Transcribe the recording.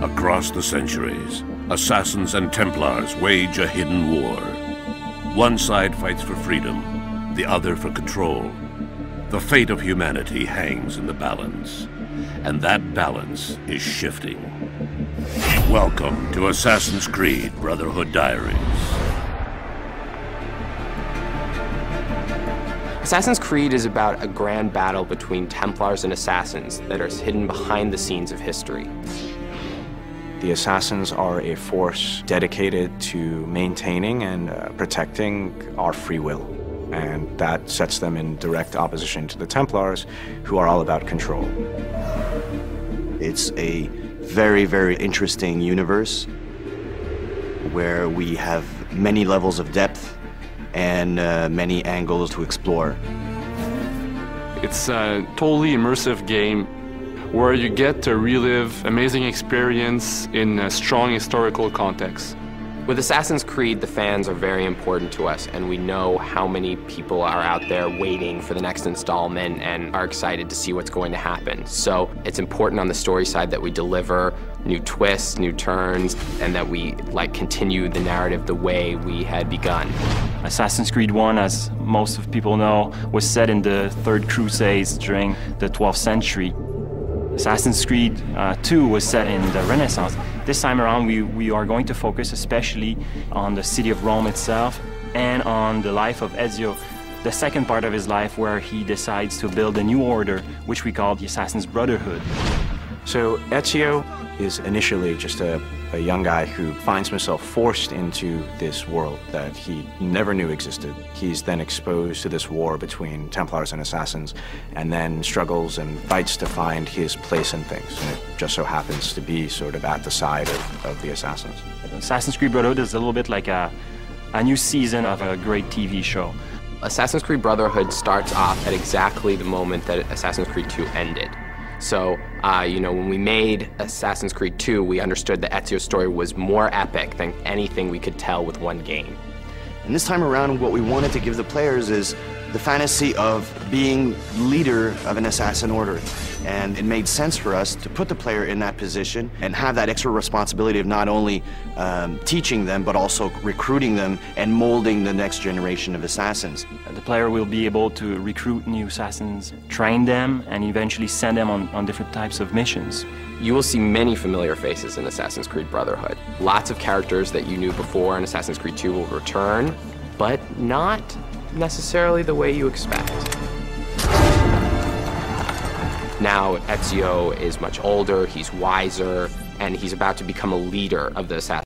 Across the centuries, assassins and Templars wage a hidden war. One side fights for freedom, the other for control. The fate of humanity hangs in the balance, and that balance is shifting. Welcome to Assassin's Creed Brotherhood Diaries. Assassin's Creed is about a grand battle between Templars and Assassins that is hidden behind the scenes of history. The Assassins are a force dedicated to maintaining and protecting our free will. And that sets them in direct opposition to the Templars, who are all about control. It's a very, very interesting universe where we have many levels of depth and many angles to explore. It's a totally immersive game where you get to relive amazing experience in a strong historical context. With Assassin's Creed, the fans are very important to us, and we know how many people are out there waiting for the next installment and are excited to see what's going to happen. So it's important on the story side that we deliver new twists, new turns, and that we continue the narrative the way we had begun. Assassin's Creed 1, as most of people know, was set in the Third Crusades during the 12th century. Assassin's Creed 2 was set in the Renaissance. This time around, we are going to focus especially on the city of Rome itself and on the life of Ezio, the second part of his life where he decides to build a new order, which we call the Assassin's Brotherhood. So Ezio is initially just a young guy who finds himself forced into this world that he never knew existed. He's then exposed to this war between Templars and Assassins, and then struggles and fights to find his place in things. And it just so happens to be sort of at the side of the Assassins. Assassin's Creed Brotherhood is a little bit like a new season of a great TV show. Assassin's Creed Brotherhood starts off at exactly the moment that Assassin's Creed 2 ended. So, when we made Assassin's Creed 2, we understood that Ezio's story was more epic than anything we could tell with one game. And this time around, what we wanted to give the players is the fantasy of being leader of an assassin order. And it made sense for us to put the player in that position and have that extra responsibility of not only teaching them, but also recruiting them and molding the next generation of assassins. The player will be able to recruit new assassins, train them, and eventually send them on different types of missions. You will see many familiar faces in Assassin's Creed Brotherhood. Lots of characters that you knew before in Assassin's Creed 2 will return, but not necessarily the way you expect. Now Ezio is much older, he's wiser, and he's about to become a leader of the Assassins.